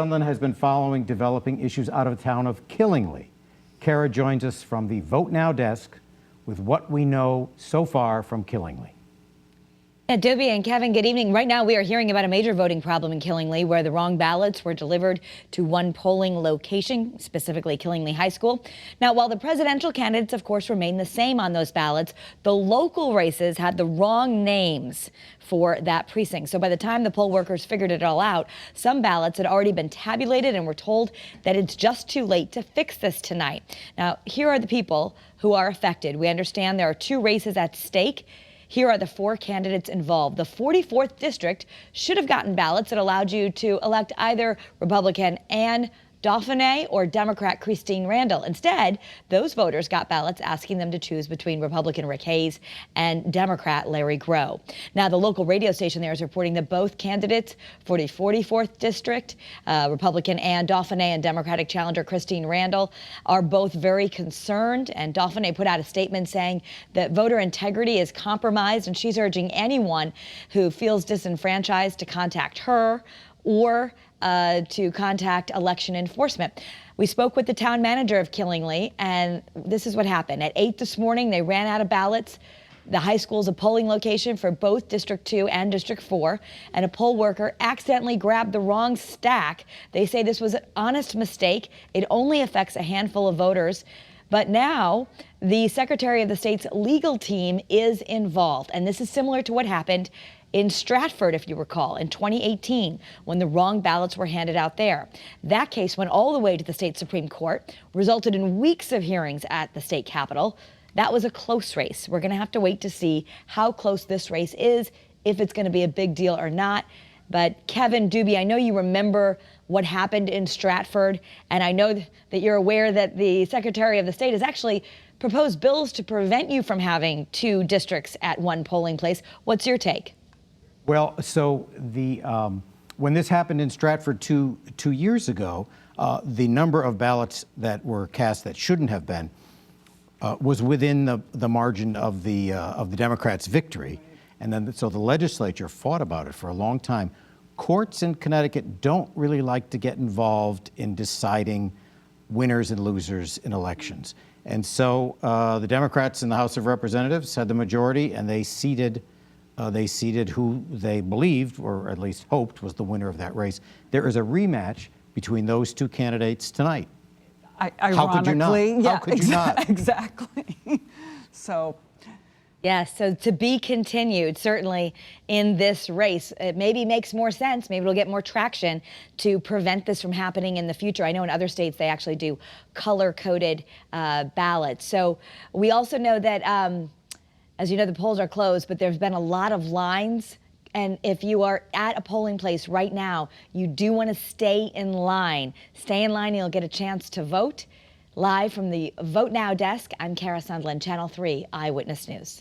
Sunland has been following developing issues out of the town of Killingly. Kara joins us from the Vote Now desk with what we know so far from Killingly. Dobie and Kevin, good evening. Right now we are hearing about a major voting problem in Killingly where the wrong ballots were delivered to one polling location, specifically Killingly High School. Now, while the presidential candidates, of course, remain the same on those ballots, the local races had the wrong names for that precinct. So by the time the poll workers figured it all out, some ballots had already been tabulated and were told that it's just too late to fix this tonight. Now, here are the people who are affected. We understand there are two races at stake. Here are the four candidates involved. The 44th district should have gotten ballots that allowed you to elect either Republican Anne Dauphiné or Democrat Christine Randall. Instead, those voters got ballots asking them to choose between Republican Rick Hayes and Democrat Larry Groh. Now, the local radio station there is reporting that both candidates for the 44th district, Republican Anne Dauphiné and Democratic challenger Christine Randall, are both very concerned. And Dauphiné put out a statement saying that voter integrity is compromised, and she's urging anyone who feels disenfranchised to contact her or to contact election enforcement. We spoke with the town manager of Killingly, and this is what happened. At 8 this morning, they ran out of ballots. The high school is a polling location for both District 2 and District 4, and a poll worker accidentally grabbed the wrong stack. They say this was an honest mistake. It only affects a handful of voters. But now the Secretary of the State's legal team is involved, and this is similar to what happened in Stratford, if you recall, in 2018, when the wrong ballots were handed out there. That case went all the way to the state Supreme Court, resulted in weeks of hearings at the state capitol. That was a close race. We're going to have to wait to see how close this race is, if it's going to be a big deal or not. But Kevin, Dobie, I know you remember what happened in Stratford, and I know that you're aware that the Secretary of the State has actually proposed bills to prevent you from having two districts at one polling place. What's your take? Well, so when this happened in Stratford two years ago, the number of ballots that were cast that shouldn't have been was within the margin of the Democrats' victory, and then so the legislature fought about it for a long time. Courts in Connecticut don't really like to get involved in deciding winners and losers in elections, and so the Democrats in the House of Representatives had the majority, and they seated who they believed, or at least hoped, was the winner of that race. There is a rematch between those two candidates tonight. Ironically, how could you not? Yeah, how could you not? Exactly. So. Yes, so to be continued, certainly in this race. It maybe makes more sense, maybe it'll get more traction to prevent this from happening in the future. I know in other states they actually do color-coded ballots. So we also know that, as you know, the polls are closed, but there's been a lot of lines. And if you are at a polling place right now, you do want to stay in line. Stay in line and you'll get a chance to vote. Live from the Vote Now desk, I'm Kara Sunland, Channel 3 Eyewitness News.